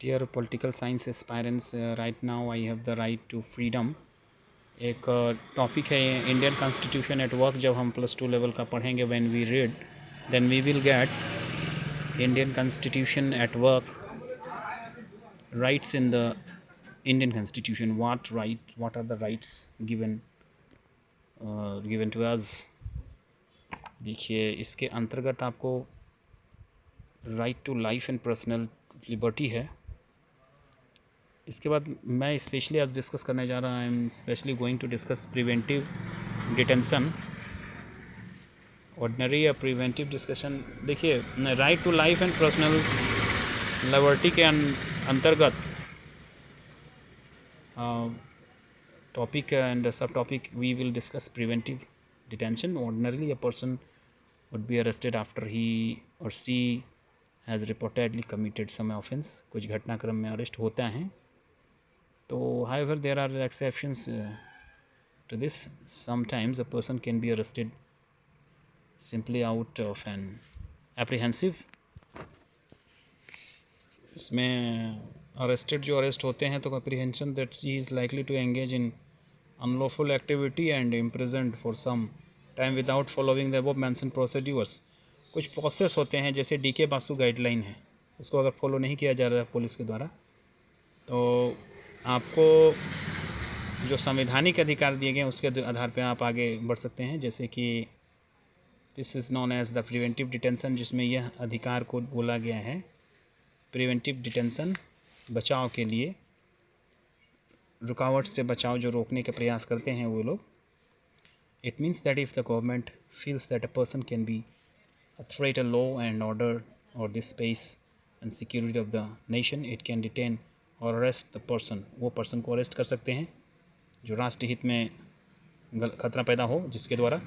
Dear political science aspirants, right now I have the right to freedom. एक topic है Indian constitution at work. जब हम +2 level का पढ़ेंगे, when we read then we will get Indian constitution at work, rights in the Indian constitution. what are the rights given to us. देखिए, इसके अंतर्गत आपको right to life and personal liberty है. इसके बाद मैं स्पेशली आज डिस्कस करने जा रहा. I am specially going to discuss preventive detention. Ordinary या प्रिवेंटिव डिस्कशन. देखिए, right to life and personal liberty के अंतर्गत topic and sub topic we will discuss preventive detention. Ordinarily a person would be arrested after he or she has reportedly committed some offense. कुछ घटनाक्रम में arrest होता है. तो however there are exceptions to this. Sometimes a person can be arrested simply out of an apprehensive. इसमें arrested जो arrest होते हैं तो apprehension that she is likely to engage in unlawful activity and imprisoned for some time without following the above mention procedures. कुछ process होते हैं, जैसे DK Basu guideline है, उसको अगर फॉलो नहीं किया जा रहा है पुलिस के द्वारा, तो आपको जो संवैधानिक अधिकार दिए गए उसके आधार पे आप आगे बढ़ सकते हैं. जैसे कि this is known as the preventive detention, जिसमें यह अधिकार को बोला गया है प्रिवेंटिव डिटेंशन, बचाव के लिए, रुकावट से बचाव, जो रोकने का प्रयास करते हैं वो लोग. It means that if the government feels that a person can be a threat to law and order or the space and security of the nation, it can detain or arrest the person. वो person को arrest कर सकते हैं जो राष्ट्र हित में खतरा पैदा हो, जिसके द्वारा.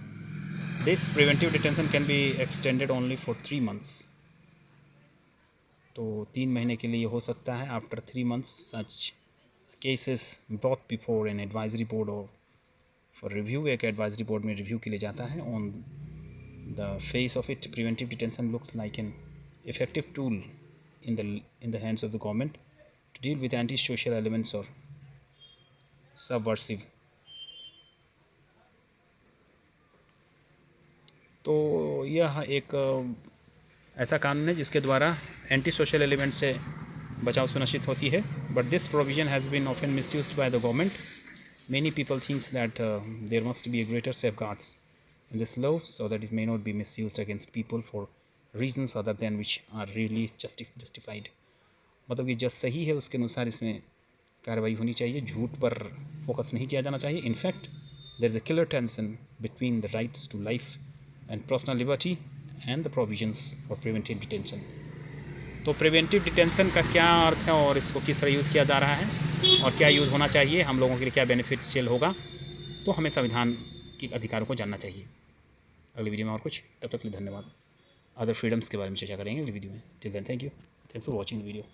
This preventive detention can be extended only for 3 months. तो 3 महीने के लिए हो सकता है. After 3 months, such cases brought before an advisory board or for review. एक एडवाइजरी बोर्ड में रिव्यू के लिए जाता है. On the face of it, preventive detention looks like an effective tool in the hands of the government to deal with anti social elements और subversive. तो यह एक ऐसा कानून है जिसके द्वारा एंटी सोशल एलिमेंट से बचाव सुनिश्चित होती है. But this provision has been often misused by the government. Many people think that there must be a greater safeguards in this law so that it may not be misused against people for reasons other than which are really justified. मतलब कि जो सही है उसके अनुसार इसमें कार्रवाई होनी चाहिए. झूठ पर फोकस नहीं किया जाना चाहिए. In fact there is a clear tension between the rights to life and personal liberty and the provisions for preventive detention. तो प्रिवेंटिव डिटेंशन का क्या अर्थ है और इसको किस तरह यूज़ किया जा रहा है और क्या यूज़ होना चाहिए, हम लोगों के लिए क्या बेनिफिशियल होगा, तो हमें संविधान के अधिकारों को जानना चाहिए. अगली वीडियो में और कुछ, तब तक के लिए धन्यवाद. अदर फ्रीडम्स के बारे में चर्चा करेंगे अगली वीडियो में. Till then, thank you. Thanks for watching the video.